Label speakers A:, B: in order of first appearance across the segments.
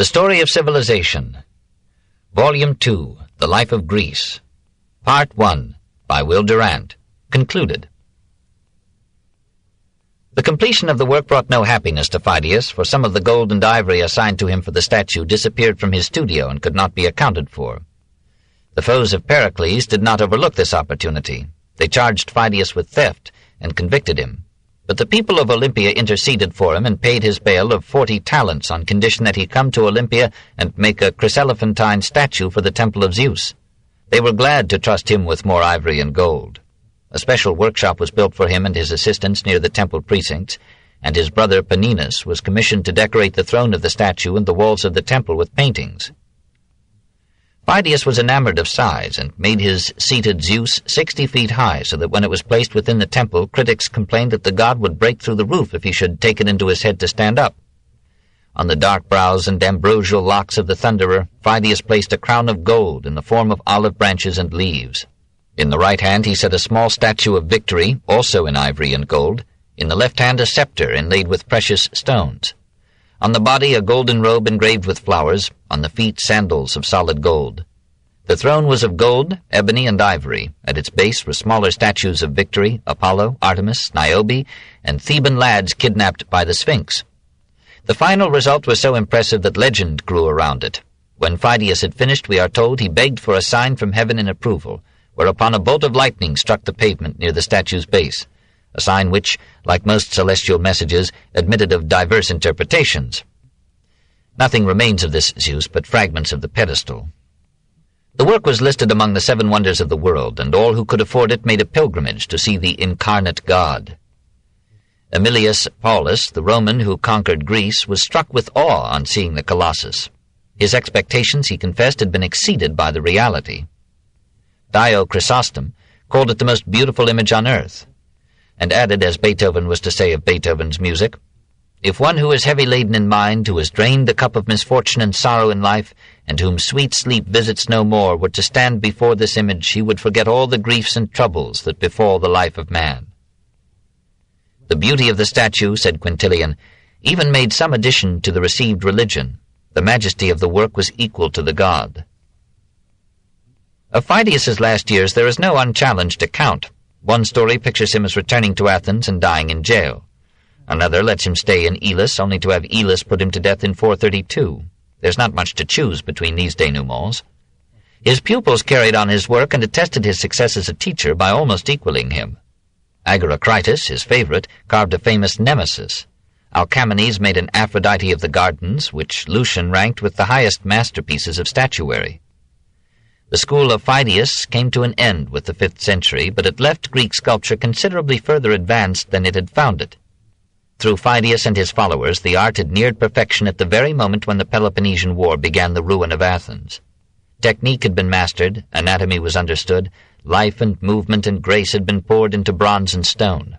A: The Story of Civilization, Volume 2, The Life of Greece, Part 1, by Will Durant, concluded. The completion of the work brought no happiness to Pheidias, for some of the gold and ivory assigned to him for the statue disappeared from his studio and could not be accounted for. The foes of Pericles did not overlook this opportunity. They charged Pheidias with theft and convicted him. But the people of Olympia interceded for him and paid his bail of 40 talents on condition that he come to Olympia and make a chryselephantine statue for the temple of Zeus. They were glad to trust him with more ivory and gold. A special workshop was built for him and his assistants near the temple precincts, and his brother Parthenon was commissioned to decorate the throne of the statue and the walls of the temple with paintings. Pheidias was enamored of size and made his seated Zeus 60 feet high, so that when it was placed within the temple, critics complained that the god would break through the roof if he should take it into his head to stand up. On the dark brows and ambrosial locks of the thunderer, Pheidias placed a crown of gold in the form of olive branches and leaves. In the right hand he set a small statue of Victory, also in ivory and gold. In the left hand a scepter inlaid with precious stones. On the body a golden robe engraved with flowers, on the feet sandals of solid gold. The throne was of gold, ebony, and ivory. At its base were smaller statues of Victory, Apollo, Artemis, Niobe, and Theban lads kidnapped by the Sphinx. The final result was so impressive that legend grew around it. When Pheidias had finished, we are told he begged for a sign from heaven in approval, whereupon a bolt of lightning struck the pavement near the statue's base, a sign which, like most celestial messages, admitted of diverse interpretations. Nothing remains of this Zeus but fragments of the pedestal. The work was listed among the 7 wonders of the world, and all who could afford it made a pilgrimage to see the incarnate god. Aemilius Paulus, the Roman who conquered Greece, was struck with awe on seeing the Colossus. His expectations, he confessed, had been exceeded by the reality. Dio Chrysostom called it the most beautiful image on earth, and added, as Beethoven was to say of Beethoven's music, "If one who is heavy-laden in mind, who has drained the cup of misfortune and sorrow in life, and whom sweet sleep visits no more, were to stand before this image, he would forget all the griefs and troubles that befall the life of man." The beauty of the statue, said Quintilian, even made some addition to the received religion. The majesty of the work was equal to the god. Of Pheidias's last years there is no unchallenged account. One story pictures him as returning to Athens and dying in jail. Another lets him stay in Elis, only to have Elis put him to death in 432. There's not much to choose between these denouements. His pupils carried on his work and attested his success as a teacher by almost equaling him. Agoracritus, his favorite, carved a famous Nemesis. Alcamenes made an Aphrodite of the Gardens, which Lucian ranked with the highest masterpieces of statuary. The school of Pheidias came to an end with the 5th century, but it left Greek sculpture considerably further advanced than it had found it. Through Pheidias and his followers, the art had neared perfection at the very moment when the Peloponnesian War began the ruin of Athens. Technique had been mastered, anatomy was understood, life and movement and grace had been poured into bronze and stone.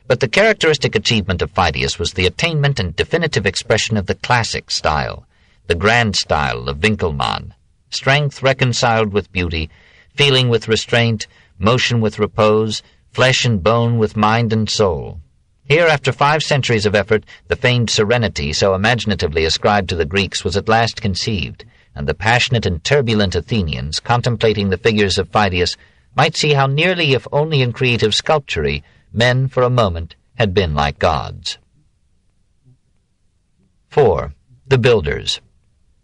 A: But the characteristic achievement of Pheidias was the attainment and definitive expression of the classic style, the grand style of Winckelmann. Strength reconciled with beauty, feeling with restraint, motion with repose, flesh and bone with mind and soul. Here, after 5 centuries of effort, the feigned serenity so imaginatively ascribed to the Greeks was at last conceived, and the passionate and turbulent Athenians, contemplating the figures of Pheidias, might see how nearly, if only in creative sculpture, men for a moment had been like gods. 4. The Builders.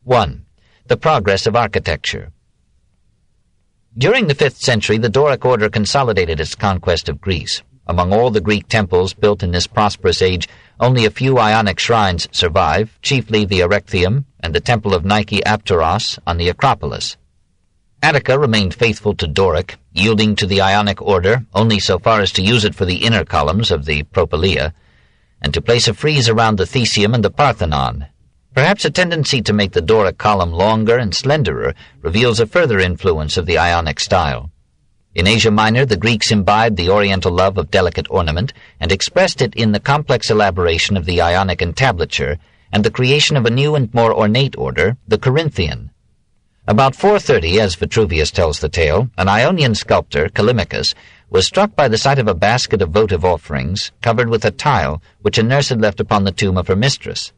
A: 1. The progress of architecture. During the 5th century, the Doric order consolidated its conquest of Greece. Among all the Greek temples built in this prosperous age, only a few Ionic shrines survive, chiefly the Erechtheion and the temple of Nike Apteros on the Acropolis. Attica remained faithful to Doric, yielding to the Ionic order only so far as to use it for the inner columns of the Propylaea, and to place a frieze around the Theseum and the Parthenon. Perhaps a tendency to make the Doric column longer and slenderer reveals a further influence of the Ionic style. In Asia Minor, the Greeks imbibed the Oriental love of delicate ornament and expressed it in the complex elaboration of the Ionic entablature and the creation of a new and more ornate order, the Corinthian. About 430, as Vitruvius tells the tale, an Ionian sculptor, Callimachus, was struck by the sight of a basket of votive offerings covered with a tile which a nurse had left upon the tomb of her mistress.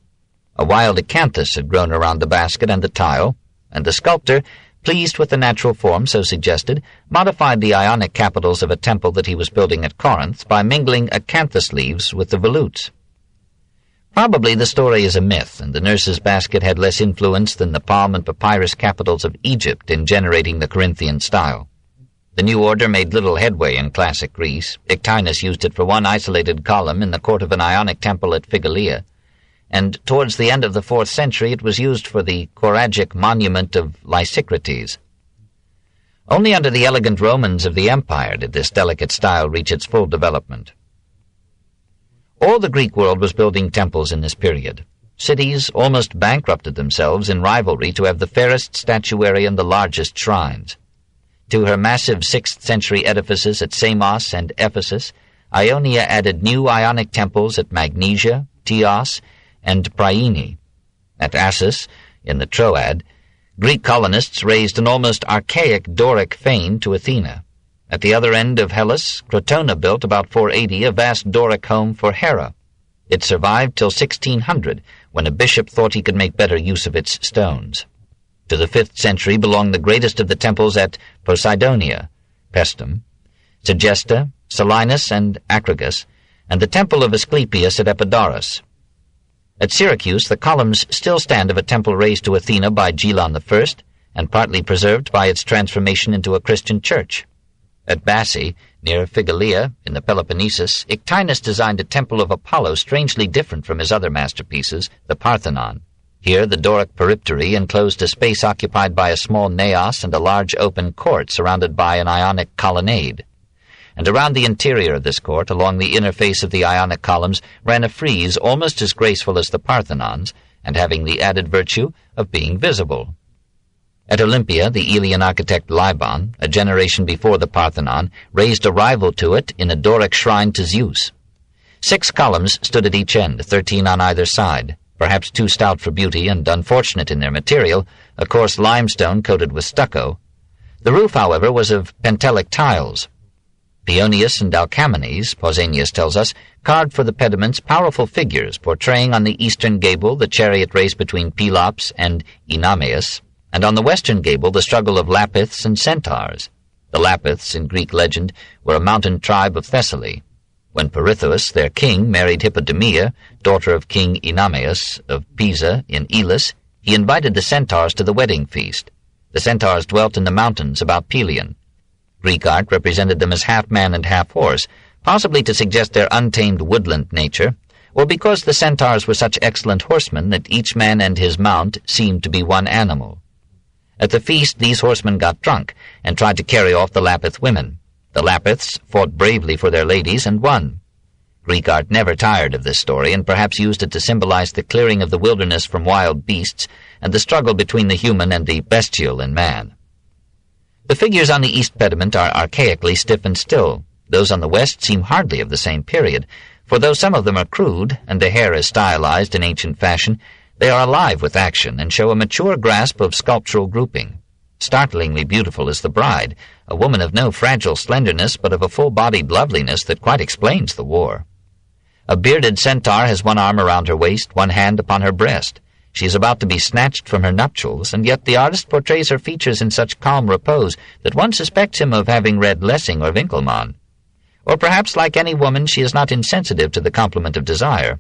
A: A wild acanthus had grown around the basket and the tile, and the sculptor, pleased with the natural form so suggested, modified the Ionic capitals of a temple that he was building at Corinth by mingling acanthus leaves with the volutes. Probably the story is a myth, and the nurse's basket had less influence than the palm and papyrus capitals of Egypt in generating the Corinthian style. The new order made little headway in classic Greece. Ictinus used it for one isolated column in the court of an Ionic temple at Pheidias, and towards the end of the 4th century it was used for the choragic monument of Lysicrates. Only under the elegant Romans of the Empire did this delicate style reach its full development. All the Greek world was building temples in this period. Cities almost bankrupted themselves in rivalry to have the fairest statuary and the largest shrines. To her massive 6th century edifices at Samos and Ephesus, Ionia added new Ionic temples at Magnesia, Teos, and Priene. At Assus, in the Troad, Greek colonists raised an almost archaic Doric fane to Athena. At the other end of Hellas, Crotona built about 480 a vast Doric home for Hera. It survived till 1600, when a bishop thought he could make better use of its stones. To the 5th century belong the greatest of the temples at Poseidonia, Paestum, Segesta, Selinus, and Acragas, and the temple of Asclepius at Epidaurus. At Syracuse, the columns still stand of a temple raised to Athena by Gelon I, and partly preserved by its transformation into a Christian church. At Bassae, near Pheidias, in the Peloponnesus, Ictinus designed a temple of Apollo strangely different from his other masterpieces, the Parthenon. Here the Doric periptery enclosed a space occupied by a small naos and a large open court surrounded by an Ionic colonnade. And around the interior of this court, along the inner face of the Ionic columns, ran a frieze almost as graceful as the Parthenon's, and having the added virtue of being visible. At Olympia, the Elean architect Libon, a generation before the Parthenon, raised a rival to it in a Doric shrine to Zeus. 6 columns stood at each end, 13 on either side, perhaps too stout for beauty and unfortunate in their material, a coarse limestone coated with stucco. The roof, however, was of pentelic tiles. Paeonius and Alcamenes, Pausanias tells us, carved for the pediments powerful figures portraying on the eastern gable the chariot race between Pelops and Oenomaus, and on the western gable the struggle of Lapiths and Centaurs. The Lapiths, in Greek legend, were a mountain tribe of Thessaly. When Pirithous, their king, married Hippodamia, daughter of King Oenomaus of Pisa in Elis, he invited the Centaurs to the wedding feast. The Centaurs dwelt in the mountains about Pelion. Greek art represented them as half man and half horse, possibly to suggest their untamed woodland nature, or because the Centaurs were such excellent horsemen that each man and his mount seemed to be one animal. At the feast these horsemen got drunk, and tried to carry off the Lapith women. The Lapiths fought bravely for their ladies and won. Greek art never tired of this story, and perhaps used it to symbolize the clearing of the wilderness from wild beasts, and the struggle between the human and the bestial in man. The figures on the east pediment are archaically stiff and still. Those on the west seem hardly of the same period, for though some of them are crude, and the hair is stylized in ancient fashion, they are alive with action and show a mature grasp of sculptural grouping. Startlingly beautiful is the bride, a woman of no fragile slenderness, but of a full-bodied loveliness that quite explains the war. A bearded centaur has one arm around her waist, one hand upon her breast. She is about to be snatched from her nuptials, and yet the artist portrays her features in such calm repose that one suspects him of having read Lessing or Winckelmann. Or perhaps, like any woman, she is not insensitive to the compliment of desire.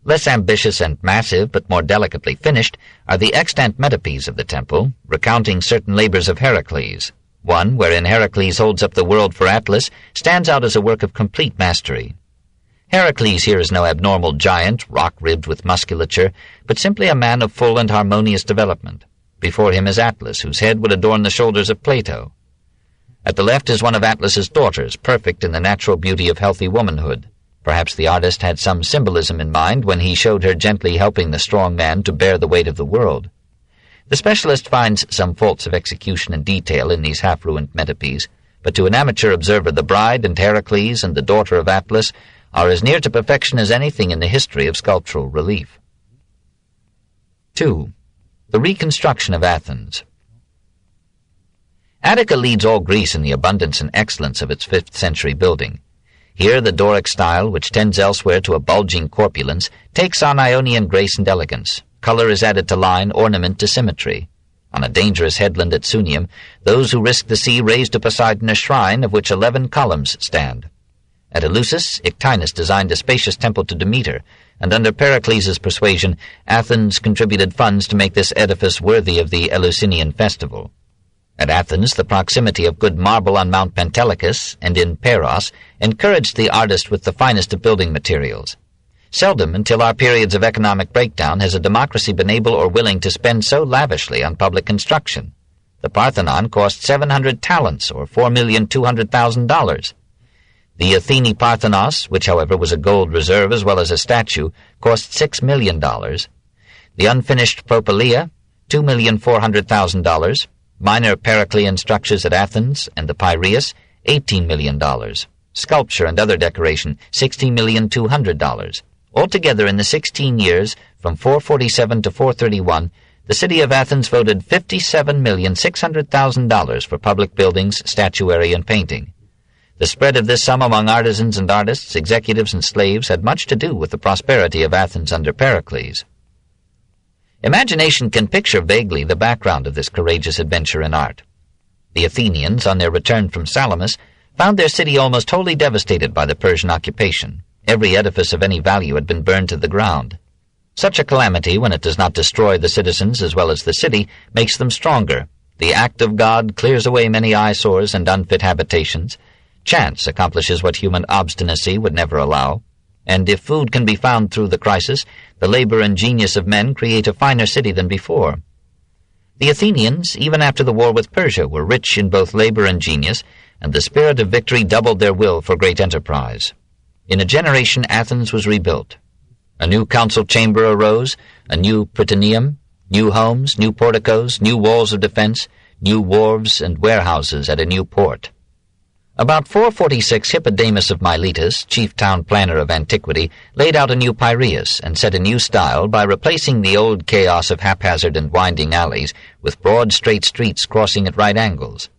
A: Less ambitious and massive, but more delicately finished, are the extant metopes of the temple, recounting certain labors of Heracles. One, wherein Heracles holds up the world for Atlas, stands out as a work of complete mastery. Heracles here is no abnormal giant, rock-ribbed with musculature, but simply a man of full and harmonious development. Before him is Atlas, whose head would adorn the shoulders of Plato. At the left is one of Atlas's daughters, perfect in the natural beauty of healthy womanhood. Perhaps the artist had some symbolism in mind when he showed her gently helping the strong man to bear the weight of the world. The specialist finds some faults of execution and detail in these half-ruined metopes, but to an amateur observer the bride and Heracles and the daughter of Atlas are as near to perfection as anything in the history of sculptural relief. 2. The reconstruction of Athens. Attica leads all Greece in the abundance and excellence of its 5th century building. Here the Doric style, which tends elsewhere to a bulging corpulence, takes on Ionian grace and elegance. Color is added to line, ornament to symmetry. On a dangerous headland at Sunium, those who risk the sea raise to Poseidon a shrine of which 11 columns stand. At Eleusis, Ictinus designed a spacious temple to Demeter, and under Pericles' persuasion, Athens contributed funds to make this edifice worthy of the Eleusinian festival. At Athens, the proximity of good marble on Mount Pentelicus and in Paros encouraged the artist with the finest of building materials. Seldom, until our periods of economic breakdown, has a democracy been able or willing to spend so lavishly on public construction. The Parthenon cost 700 talents, or $4,200,000. The Athene Parthenos, which, however, was a gold reserve as well as a statue, cost $6 million. The unfinished Propylaea, $2,400,000. Minor Periclean structures at Athens and the Piraeus, $18 million. Sculpture and other decoration, $16,200,000. Altogether, in the 16 years, from 447 to 431, the city of Athens voted $57,600,000 for public buildings, statuary, and painting. The spread of this sum among artisans and artists, executives and slaves, had much to do with the prosperity of Athens under Pericles. Imagination can picture vaguely the background of this courageous adventure in art. The Athenians, on their return from Salamis, found their city almost wholly devastated by the Persian occupation. Every edifice of any value had been burned to the ground. Such a calamity, when it does not destroy the citizens as well as the city, makes them stronger. The act of God clears away many eyesores and unfit habitations. Chance accomplishes what human obstinacy would never allow. And if food can be found through the crisis, the labor and genius of men create a finer city than before. The Athenians, even after the war with Persia, were rich in both labor and genius, and the spirit of victory doubled their will for great enterprise. In a generation, Athens was rebuilt. A new council chamber arose, a new Prytaneum, new homes, new porticos, new walls of defense, new wharves and warehouses at a new port. About 446, Hippodamus of Miletus, chief town planner of antiquity, laid out a new Piraeus and set a new style by replacing the old chaos of haphazard and winding alleys with broad, straight streets crossing at right angles.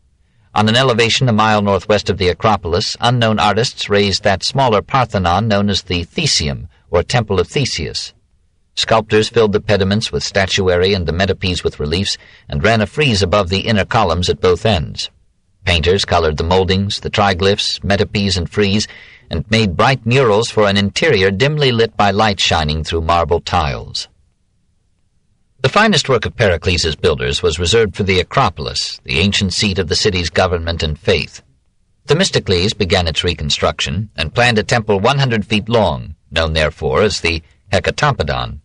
A: On an elevation a mile northwest of the Acropolis, unknown artists raised that smaller Parthenon known as the Theseum, or Temple of Theseus. Sculptors filled the pediments with statuary and the metopes with reliefs, and ran a frieze above the inner columns at both ends. Painters colored the moldings, the triglyphs, metopes, and frieze, and made bright murals for an interior dimly lit by light shining through marble tiles. The finest work of Pericles' builders was reserved for the Acropolis, the ancient seat of the city's government and faith. Themistocles began its reconstruction and planned a temple 100 feet long, known therefore as the Hecatompedon.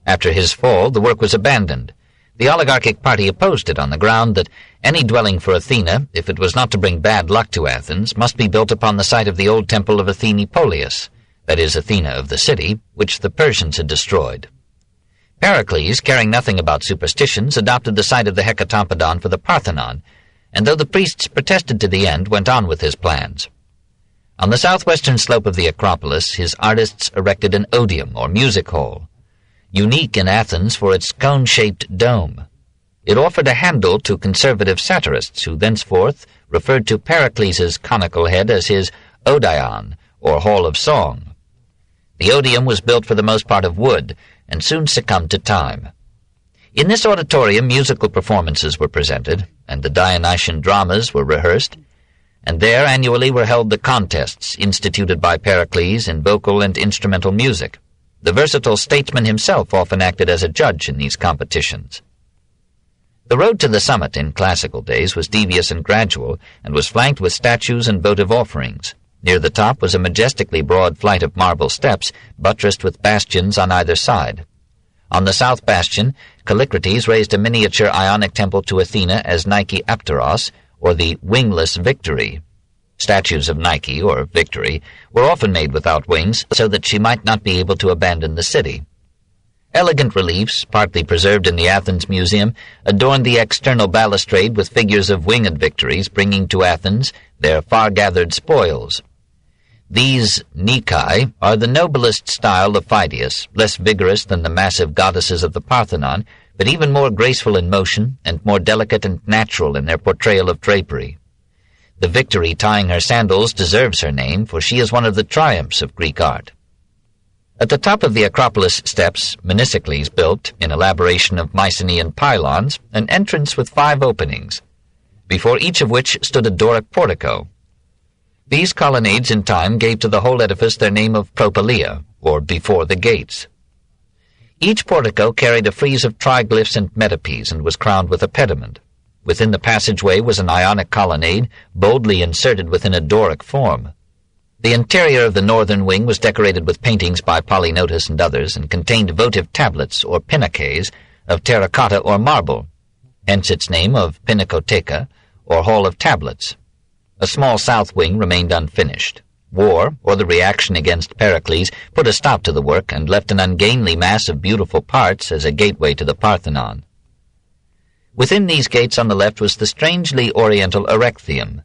A: After his fall, the work was abandoned. The oligarchic party opposed it on the ground that any dwelling for Athena, if it was not to bring bad luck to Athens, must be built upon the site of the old temple of Athene Polias, that is, Athena of the city, which the Persians had destroyed. Pericles, caring nothing about superstitions, adopted the site of the Hecatompedon for the Parthenon, and though the priests protested to the end, went on with his plans. On the southwestern slope of the Acropolis, his artists erected an odeum, or music hall, unique in Athens for its cone-shaped dome. It offered a handle to conservative satirists who thenceforth referred to Pericles' conical head as his Odeion, or Hall of Song. The odeum was built for the most part of wood, and soon succumbed to time. In this auditorium musical performances were presented, and the Dionysian dramas were rehearsed, and there annually were held the contests instituted by Pericles in vocal and instrumental music. The versatile statesman himself often acted as a judge in these competitions. The road to the summit in classical days was devious and gradual, and was flanked with statues and votive offerings. Near the top was a majestically broad flight of marble steps, buttressed with bastions on either side. On the south bastion, Callicrates raised a miniature Ionic temple to Athena as Nike Apteros, or the Wingless Victory. Statues of Nike, or Victory, were often made without wings, so that she might not be able to abandon the city. Elegant reliefs, partly preserved in the Athens Museum, adorned the external balustrade with figures of winged victories bringing to Athens their far-gathered spoils. These Nikae are the noblest style of Pheidias, less vigorous than the massive goddesses of the Parthenon, but even more graceful in motion and more delicate and natural in their portrayal of drapery. The Victory tying her sandals deserves her name, for she is one of the triumphs of Greek art. At the top of the Acropolis steps, Menisocles built, in elaboration of Mycenaean pylons, an entrance with 5 openings, before each of which stood a Doric portico. These colonnades in time gave to the whole edifice their name of Propylaea, or before the gates. Each portico carried a frieze of triglyphs and metopes and was crowned with a pediment. Within the passageway was an Ionic colonnade, boldly inserted within a Doric form. The interior of the northern wing was decorated with paintings by Polygnotus and others, and contained votive tablets, or pinaces, of terracotta or marble, hence its name of Pinacotheca, or Hall of Tablets. A small south wing remained unfinished. War, or the reaction against Pericles, put a stop to the work and left an ungainly mass of beautiful parts as a gateway to the Parthenon. Within these gates on the left was the strangely oriental Erechtheion.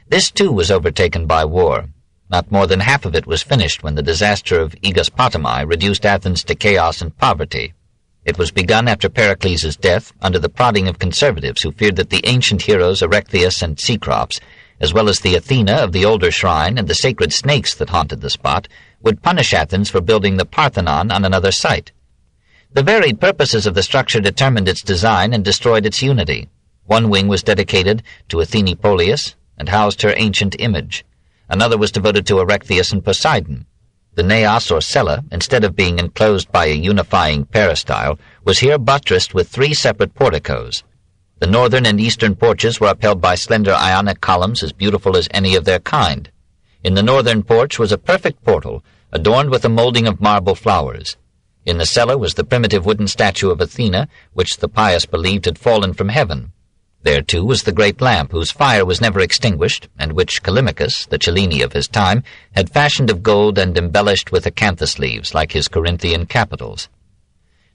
A: This too was overtaken by war. Not more than half of it was finished when the disaster of Aegospotami reduced Athens to chaos and poverty. It was begun after Pericles' death, under the prodding of conservatives who feared that the ancient heroes Erechtheius and Cecrops, as well as the Athena of the older shrine and the sacred snakes that haunted the spot, would punish Athens for building the Parthenon on another site. The varied purposes of the structure determined its design and destroyed its unity. One wing was dedicated to Athene Polias and housed her ancient image. Another was devoted to Erechtheius and Poseidon. The naos or cella, instead of being enclosed by a unifying peristyle, was here buttressed with 3 separate porticos. The northern and eastern porches were upheld by slender Ionic columns as beautiful as any of their kind. In the northern porch was a perfect portal, adorned with a molding of marble flowers. In the cella was the primitive wooden statue of Athena, which the pious believed had fallen from heaven. There, too, was the great lamp, whose fire was never extinguished, and which Callimachus, the Cellini of his time, had fashioned of gold and embellished with acanthus leaves, like his Corinthian capitals.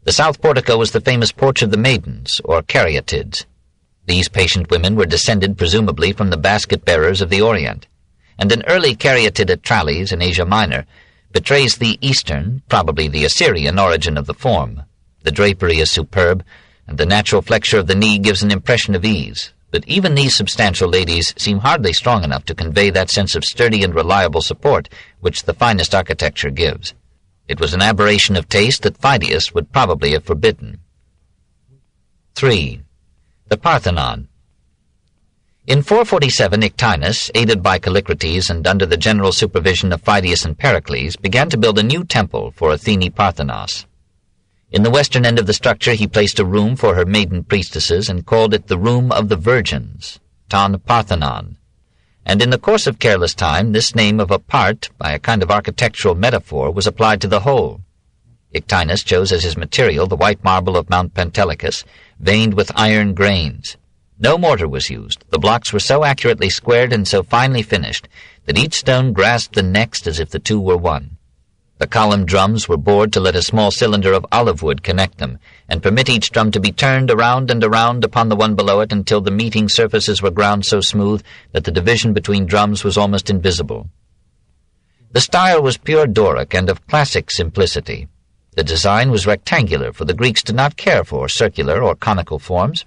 A: The south portico was the famous Porch of the Maidens, or Caryatids. These patient women were descended, presumably, from the basket-bearers of the Orient, and an early caryatid at Tralles, in Asia Minor, betrays the Eastern, probably the Assyrian, origin of the form. The drapery is superb, and the natural flexure of the knee gives an impression of ease, but even these substantial ladies seem hardly strong enough to convey that sense of sturdy and reliable support which the finest architecture gives. It was an aberration of taste that Pheidias would probably have forbidden. 3. The Parthenon. In 447, Ictinus, aided by Callicrates and under the general supervision of Pheidias and Pericles, began to build a new temple for Athene Parthenos. In the western end of the structure he placed a room for her maiden priestesses and called it the Room of the Virgins, Ton Parthenon. And in the course of careless time this name of a part, by a kind of architectural metaphor, was applied to the whole. Ictinus chose as his material the white marble of Mount Pentelicus, veined with iron grains. No mortar was used. The blocks were so accurately squared and so finely finished that each stone grasped the next as if the two were one. The column drums were bored to let a small cylinder of olive wood connect them, and permit each drum to be turned around and around upon the one below it until the meeting surfaces were ground so smooth that the division between drums was almost invisible. The style was pure Doric and of classic simplicity. The design was rectangular, for the Greeks did not care for circular or conical forms.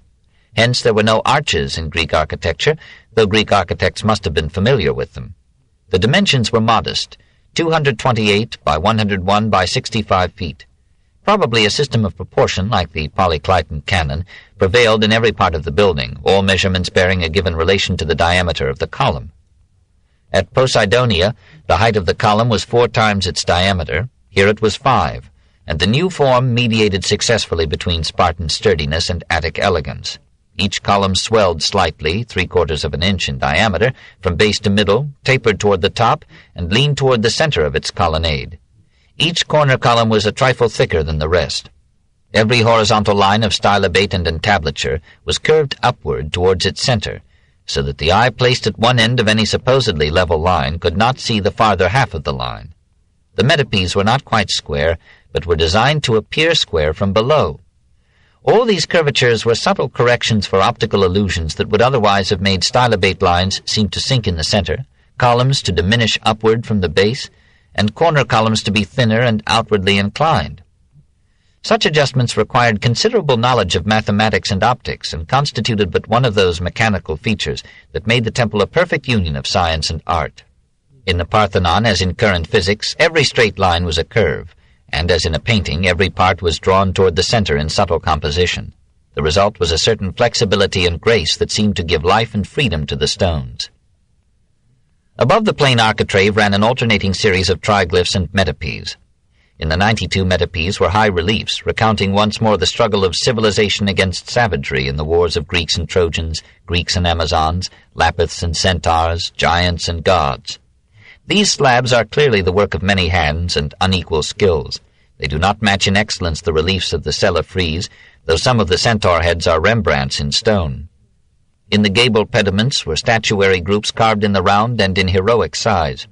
A: Hence there were no arches in Greek architecture, though Greek architects must have been familiar with them. The dimensions were modest, 228 by 101 by 65 feet. Probably a system of proportion, like the Polyclyton canon, prevailed in every part of the building, all measurements bearing a given relation to the diameter of the column. At Poseidonia, the height of the column was 4 times its diameter. Here it was 5, and the new form mediated successfully between Spartan sturdiness and Attic elegance. Each column swelled slightly, 3/4 of an inch in diameter, from base to middle, tapered toward the top, and leaned toward the center of its colonnade. Each corner column was a trifle thicker than the rest. Every horizontal line of stylobate and entablature was curved upward towards its center, so that the eye placed at one end of any supposedly level line could not see the farther half of the line. The metopes were not quite square, but were designed to appear square from below. All these curvatures were subtle corrections for optical illusions that would otherwise have made stylobate lines seem to sink in the center, columns to diminish upward from the base, and corner columns to be thinner and outwardly inclined. Such adjustments required considerable knowledge of mathematics and optics, and constituted but one of those mechanical features that made the temple a perfect union of science and art. In the Parthenon, as in current physics, every straight line was a curve, and as in a painting, every part was drawn toward the center in subtle composition. The result was a certain flexibility and grace that seemed to give life and freedom to the stones. Above the plain architrave ran an alternating series of triglyphs and metopes. In the 92 metopes were high reliefs, recounting once more the struggle of civilization against savagery in the wars of Greeks and Trojans, Greeks and Amazons, Lapiths and centaurs, giants and gods. These slabs are clearly the work of many hands and unequal skills. They do not match in excellence the reliefs of the Sella frieze, though some of the centaur heads are Rembrandts in stone. In the gable pediments were statuary groups carved in the round and in heroic size.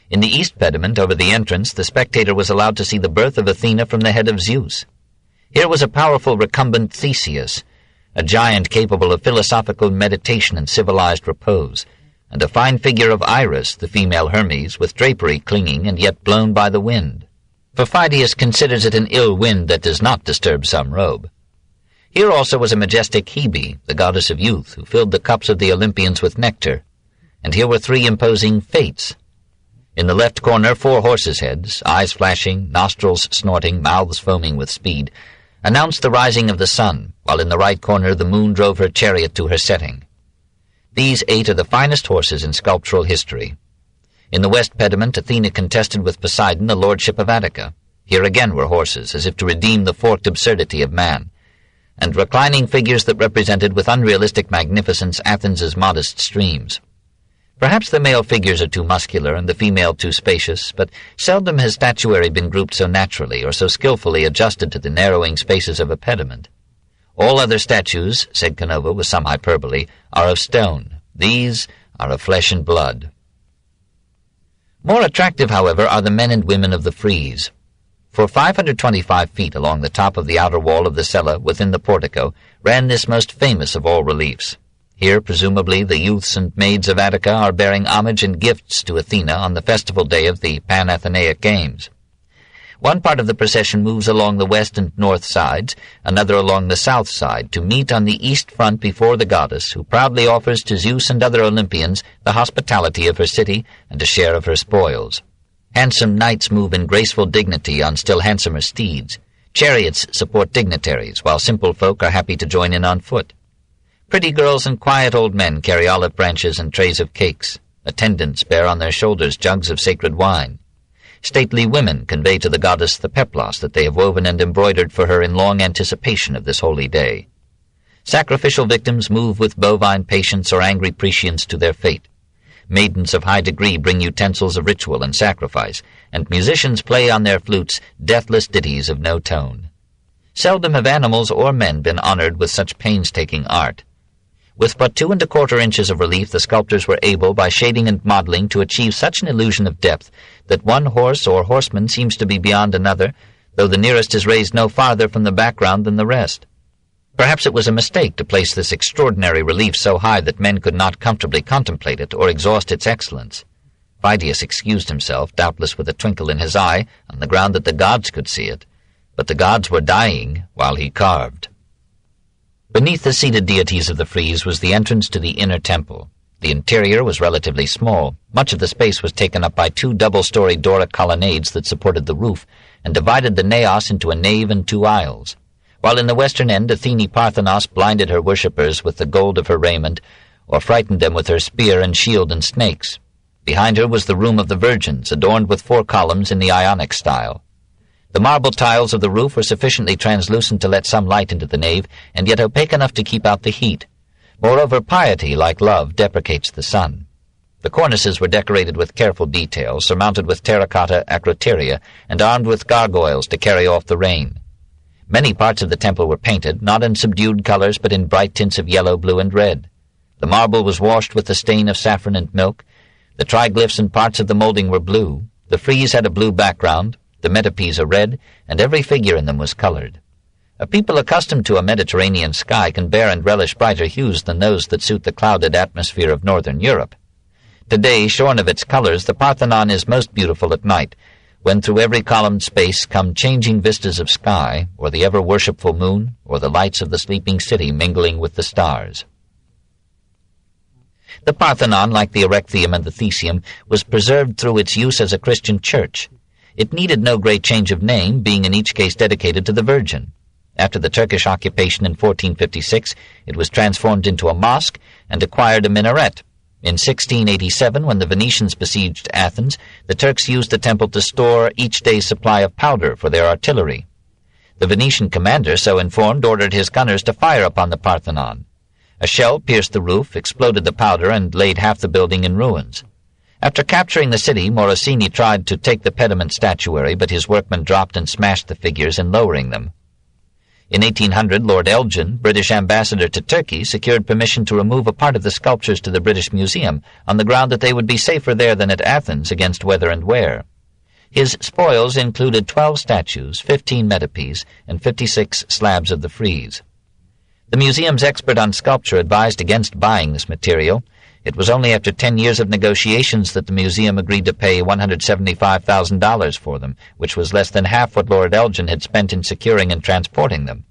A: In the east pediment over the entrance, the spectator was allowed to see the birth of Athena from the head of Zeus. Here was a powerful recumbent Theseus, a giant capable of philosophical meditation and civilized repose, and a fine figure of Iris, the female Hermes, with drapery clinging and yet blown by the wind. For Pheidias considers it an ill wind that does not disturb some robe. Here also was a majestic Hebe, the goddess of youth, who filled the cups of the Olympians with nectar. And here were 3 imposing Fates. In the left corner, 4 horses' heads, eyes flashing, nostrils snorting, mouths foaming with speed, announced the rising of the sun, while in the right corner the moon drove her chariot to her setting. These 8 are the finest horses in sculptural history. In the west pediment, Athena contested with Poseidon the lordship of Attica. Here again were horses, as if to redeem the forked absurdity of man, and reclining figures that represented with unrealistic magnificence Athens's modest streams. Perhaps the male figures are too muscular and the female too spacious, but seldom has statuary been grouped so naturally or so skillfully adjusted to the narrowing spaces of a pediment. All other statues, said Canova with some hyperbole, are of stone. These are of flesh and blood. More attractive, however, are the men and women of the frieze. For 525 feet along the top of the outer wall of the cella within the portico ran this most famous of all reliefs. Here, presumably, the youths and maids of Attica are bearing homage and gifts to Athena on the festival day of the Pan-Athenaic Games. One part of the procession moves along the west and north sides, another along the south side, to meet on the east front before the goddess, who proudly offers to Zeus and other Olympians the hospitality of her city and a share of her spoils. Handsome knights move in graceful dignity on still handsomer steeds. Chariots support dignitaries, while simple folk are happy to join in on foot. Pretty girls and quiet old men carry olive branches and trays of cakes. Attendants bear on their shoulders jugs of sacred wine. Stately women convey to the goddess the peplos that they have woven and embroidered for her in long anticipation of this holy day. Sacrificial victims move with bovine patience or angry prescience to their fate. Maidens of high degree bring utensils of ritual and sacrifice, and musicians play on their flutes deathless ditties of no tone. Seldom have animals or men been honored with such painstaking art. With but 2 1/4 inches of relief, the sculptors were able, by shading and modeling, to achieve such an illusion of depth that one horse or horseman seems to be beyond another, though the nearest is raised no farther from the background than the rest. Perhaps it was a mistake to place this extraordinary relief so high that men could not comfortably contemplate it or exhaust its excellence. Pheidias excused himself, doubtless with a twinkle in his eye, on the ground that the gods could see it, but the gods were dying while he carved. Beneath the seated deities of the frieze was the entrance to the inner temple. The interior was relatively small. Much of the space was taken up by 2 double-story Doric colonnades that supported the roof, and divided the naos into a nave and 2 aisles. While in the western end Athene Parthenos blinded her worshippers with the gold of her raiment, or frightened them with her spear and shield and snakes. Behind her was the room of the virgins, adorned with 4 columns in the Ionic style. The marble tiles of the roof were sufficiently translucent to let some light into the nave, and yet opaque enough to keep out the heat. Moreover, piety, like love, deprecates the sun. The cornices were decorated with careful detail, surmounted with terracotta acroteria, and armed with gargoyles to carry off the rain. Many parts of the temple were painted, not in subdued colors, but in bright tints of yellow, blue, and red. The marble was washed with the stain of saffron and milk. The triglyphs and parts of the molding were blue. The frieze had a blue background. The metopes are red, and every figure in them was colored. A people accustomed to a Mediterranean sky can bear and relish brighter hues than those that suit the clouded atmosphere of northern Europe. Today, shorn of its colors, the Parthenon is most beautiful at night, when through every columned space come changing vistas of sky, or the ever-worshipful moon, or the lights of the sleeping city mingling with the stars. The Parthenon, like the Erechtheion and the Theseum, was preserved through its use as a Christian church. It needed no great change of name, being in each case dedicated to the Virgin. After the Turkish occupation in 1456, it was transformed into a mosque and acquired a minaret. In 1687, when the Venetians besieged Athens, the Turks used the temple to store each day's supply of powder for their artillery. The Venetian commander, so informed, ordered his gunners to fire upon the Parthenon. A shell pierced the roof, exploded the powder, and laid half the building in ruins. After capturing the city, Morosini tried to take the pediment statuary, but his workmen dropped and smashed the figures in lowering them. In 1800, Lord Elgin, British ambassador to Turkey, secured permission to remove a part of the sculptures to the British Museum on the ground that they would be safer there than at Athens against weather and wear. His spoils included 12 statues, 15 metopes, and 56 slabs of the frieze. The museum's expert on sculpture advised against buying this material. It was only after 10 years of negotiations that the museum agreed to pay $175,000 for them, which was less than half what Lord Elgin had spent in securing and transporting them.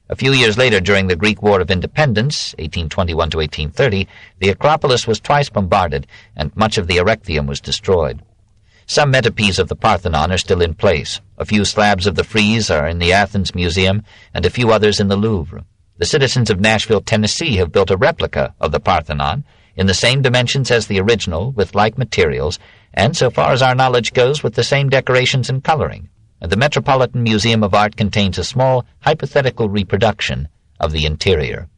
A: A few years later, during the Greek War of Independence, 1821 to 1830, the Acropolis was twice bombarded, and much of the Erechtheion was destroyed. Some metopes of the Parthenon are still in place. A few slabs of the frieze are in the Athens Museum, and a few others in the Louvre. The citizens of Nashville, Tennessee, have built a replica of the Parthenon in the same dimensions as the original, with like materials, and, so far as our knowledge goes, with the same decorations and coloring. The Metropolitan Museum of Art contains a small, hypothetical reproduction of the interior.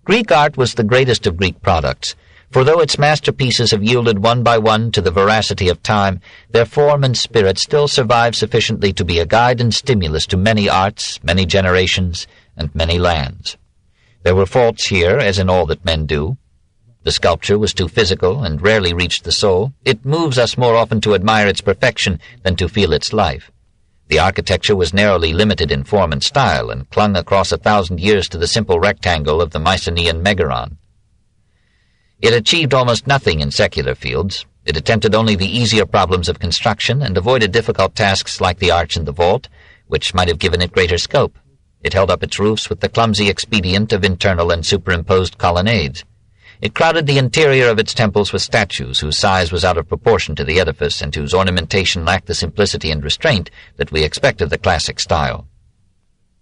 A: Greek art was the greatest of Greek products, for though its masterpieces have yielded one by one to the veracity of time, their form and spirit still survive sufficiently to be a guide and stimulus to many arts, many generations, and many lands. There were faults here, as in all that men do. The sculpture was too physical and rarely reached the soul. It moves us more often to admire its perfection than to feel its life. The architecture was narrowly limited in form and style, and clung across 1,000 years to the simple rectangle of the Mycenaean megaron. It achieved almost nothing in secular fields. It attempted only the easier problems of construction, and avoided difficult tasks like the arch and the vault, which might have given it greater scope. It held up its roofs with the clumsy expedient of internal and superimposed colonnades. It crowded the interior of its temples with statues whose size was out of proportion to the edifice, and whose ornamentation lacked the simplicity and restraint that we expect of the classic style.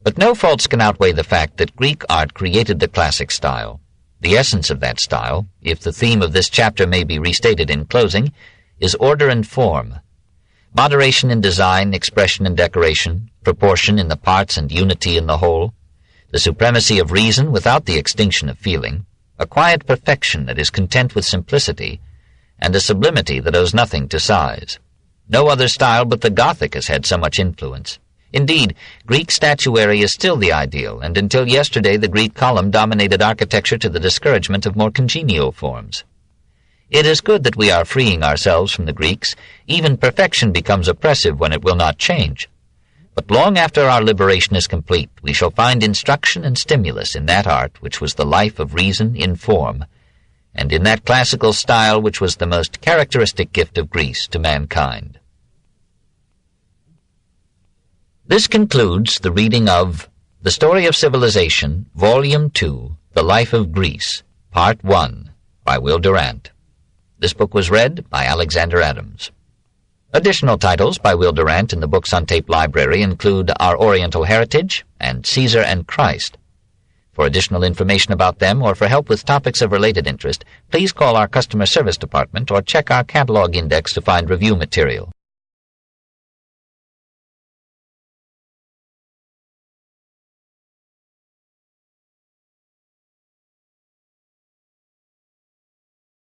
A: But no faults can outweigh the fact that Greek art created the classic style. The essence of that style, if the theme of this chapter may be restated in closing, is order and form. Moderation in design, expression and decoration, proportion in the parts and unity in the whole, the supremacy of reason without the extinction of feeling, a quiet perfection that is content with simplicity, and a sublimity that owes nothing to size. No other style but the Gothic has had so much influence. Indeed, Greek statuary is still the ideal, and until yesterday the Greek column dominated architecture to the discouragement of more congenial forms. It is good that we are freeing ourselves from the Greeks. Even perfection becomes oppressive when it will not change. But long after our liberation is complete, we shall find instruction and stimulus in that art which was the life of reason in form, and in that classical style which was the most characteristic gift of Greece to mankind. This concludes the reading of The Story of Civilization, Volume 2, The Life of Greece, Part 1, by Will Durant. This book was read by Alexander Adams. Additional titles by Will Durant in the Books on Tape library include Our Oriental Heritage and Caesar and Christ. For additional information about them or for help with topics of related interest, please call our customer service department or check our catalog index to find review material.